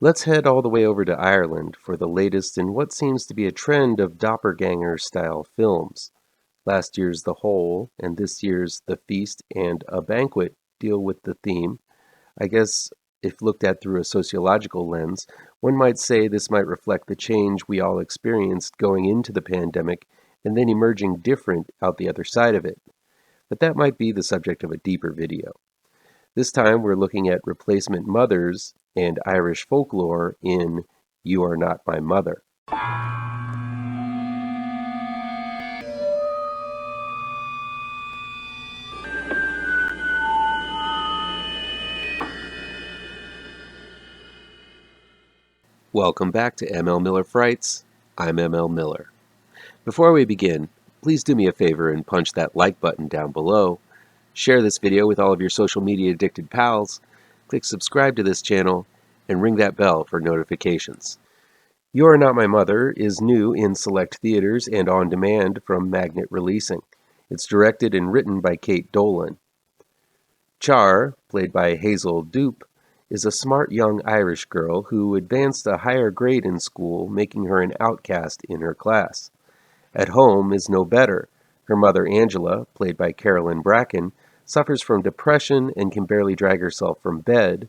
Let's head all the way over to Ireland for the latest in what seems to be a trend of Doppelganger-style films. Last year's The Hole and this year's The Feast and a Banquet deal with the theme. I guess if looked at through a sociological lens, one might say this might reflect the change we all experienced going into the pandemic and then emerging different out the other side of it. But that might be the subject of a deeper video. This time we're looking at replacement mothers and Irish folklore in You Are Not My Mother. Welcome back to ML Miller Frights. I'm ML Miller. Before we begin, please do me a favor and punch that like button down below. Share this video with all of your social media addicted pals. Click subscribe to this channel and ring that bell for notifications. You Are Not My Mother is new in select theaters and on demand from Magnet Releasing. It's directed and written by Kate Dolan. Char, played by Hazel Dupe, is a smart young Irish girl who advanced a higher grade in school, making her an outcast in her class. At home is no better. Her mother, Angela, played by Carolyn Bracken, suffers from depression and can barely drag herself from bed,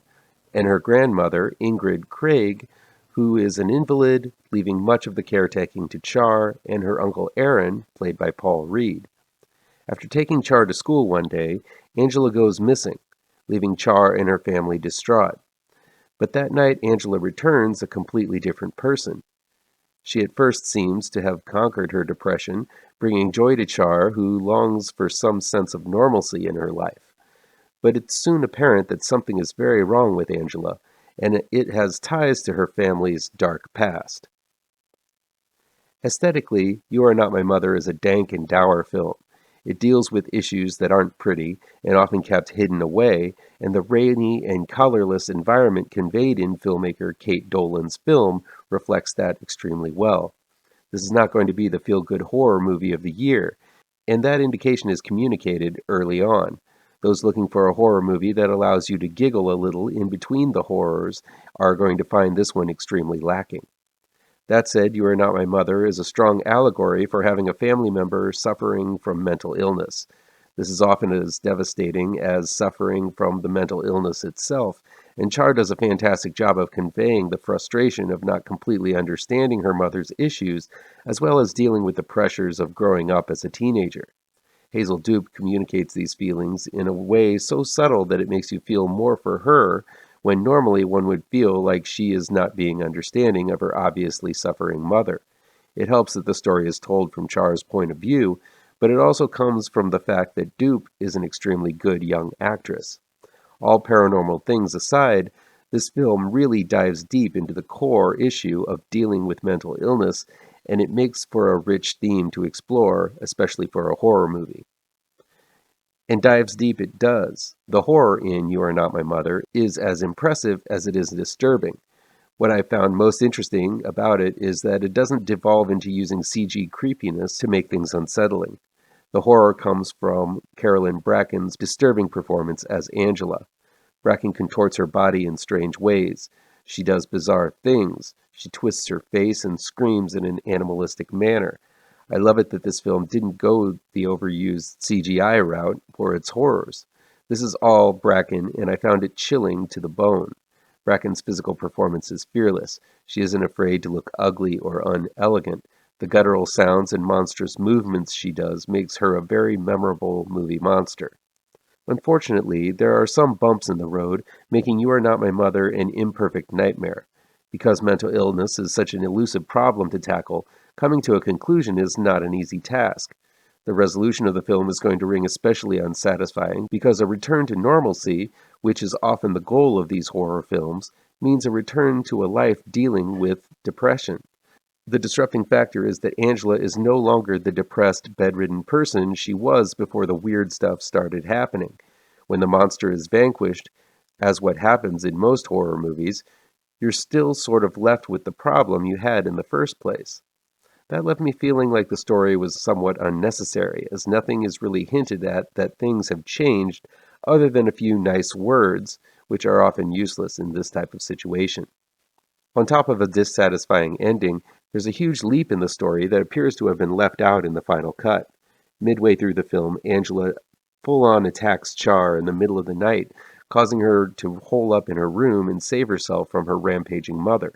and her grandmother, Ingrid Craig, who is an invalid, leaving much of the caretaking to Char and her uncle Aaron, played by Paul Reed. After taking Char to school one day, Angela goes missing, leaving Char and her family distraught. But that night, Angela returns a completely different person. She at first seems to have conquered her depression, bringing joy to Char, who longs for some sense of normalcy in her life. But it's soon apparent that something is very wrong with Angela, and it has ties to her family's dark past. Aesthetically, You Are Not My Mother is a dank and dour film. It deals with issues that aren't pretty and often kept hidden away, and the rainy and colorless environment conveyed in filmmaker Kate Dolan's film reflects that extremely well. This is not going to be the feel-good horror movie of the year, and that indication is communicated early on. Those looking for a horror movie that allows you to giggle a little in between the horrors are going to find this one extremely lacking. That said, You Are Not My Mother is a strong allegory for having a family member suffering from mental illness. This is often as devastating as suffering from the mental illness itself, and Char does a fantastic job of conveying the frustration of not completely understanding her mother's issues, as well as dealing with the pressures of growing up as a teenager. Hazel Dupe communicates these feelings in a way so subtle that it makes you feel more for her, when normally one would feel like she is not being understanding of her obviously suffering mother. It helps that the story is told from Char's point of view, but it also comes from the fact that Dupe is an extremely good young actress. All paranormal things aside, this film really dives deep into the core issue of dealing with mental illness, and it makes for a rich theme to explore, especially for a horror movie. And dives deep it does. The horror in You Are Not My Mother is as impressive as it is disturbing. What I found most interesting about it is that it doesn't devolve into using CG creepiness to make things unsettling. The horror comes from Carolyn Bracken's disturbing performance as Angela. Bracken contorts her body in strange ways. She does bizarre things. She twists her face and screams in an animalistic manner. I love it that this film didn't go the overused CGI route for its horrors. This is all Bracken, and I found it chilling to the bone. Bracken's physical performance is fearless. She isn't afraid to look ugly or unelegant. The guttural sounds and monstrous movements she does makes her a very memorable movie monster. Unfortunately, there are some bumps in the road, making You Are Not My Mother an imperfect nightmare. Because mental illness is such an elusive problem to tackle, coming to a conclusion is not an easy task. The resolution of the film is going to ring especially unsatisfying because a return to normalcy, which is often the goal of these horror films, means a return to a life dealing with depression. The disrupting factor is that Angela is no longer the depressed, bedridden person she was before the weird stuff started happening. When the monster is vanquished, as what happens in most horror movies, you're still sort of left with the problem you had in the first place. That left me feeling like the story was somewhat unnecessary, as nothing is really hinted at that things have changed other than a few nice words, which are often useless in this type of situation. On top of a dissatisfying ending, there's a huge leap in the story that appears to have been left out in the final cut. Midway through the film, Angela full-on attacks Char in the middle of the night, causing her to hole up in her room and save herself from her rampaging mother.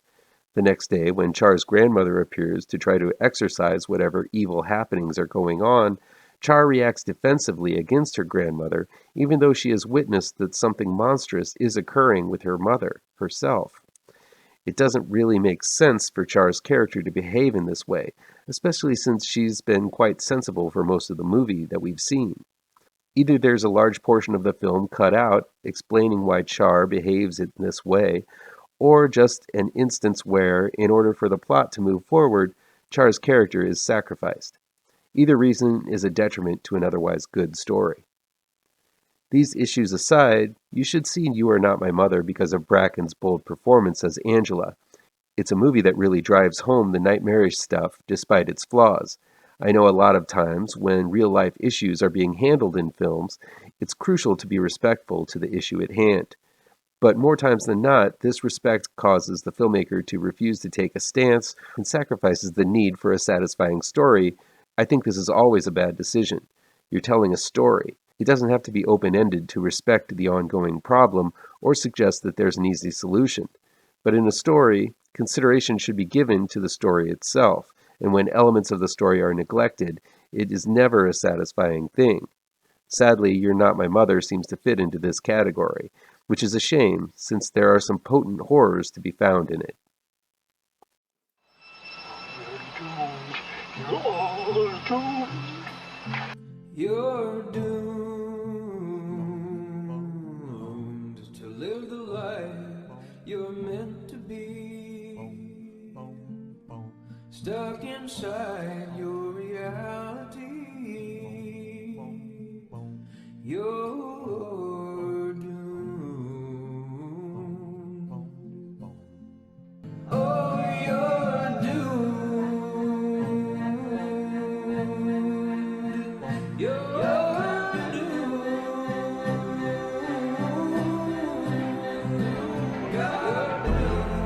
The next day, when Char's grandmother appears to try to exorcise whatever evil happenings are going on, Char reacts defensively against her grandmother, even though she has witnessed that something monstrous is occurring with her mother, herself. It doesn't really make sense for Char's character to behave in this way, especially since she's been quite sensible for most of the movie that we've seen. Either there's a large portion of the film cut out explaining why Char behaves in this way, or just an instance where, in order for the plot to move forward, Char's character is sacrificed. Either reason is a detriment to an otherwise good story. These issues aside, you should see You Are Not My Mother because of Bracken's bold performance as Angela. It's a movie that really drives home the nightmarish stuff despite its flaws. I know a lot of times when real-life issues are being handled in films, it's crucial to be respectful to the issue at hand. But more times than not, this respect causes the filmmaker to refuse to take a stance and sacrifices the need for a satisfying story. I think this is always a bad decision. You're telling a story. It doesn't have to be open-ended to respect the ongoing problem or suggest that there's an easy solution. But in a story, consideration should be given to the story itself, and when elements of the story are neglected, it is never a satisfying thing. Sadly, You're Not My Mother seems to fit into this category, which is a shame, since there are some potent horrors to be found in it. You're doomed to live the life you're meant to be, stuck inside your reality. You're doomed. Oh, you're doomed. You're doomed. You're doomed.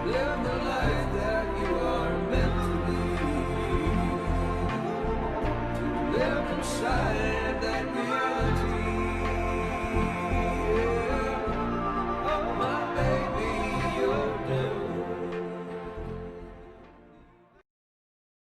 Live the life that you are meant to be. Live inside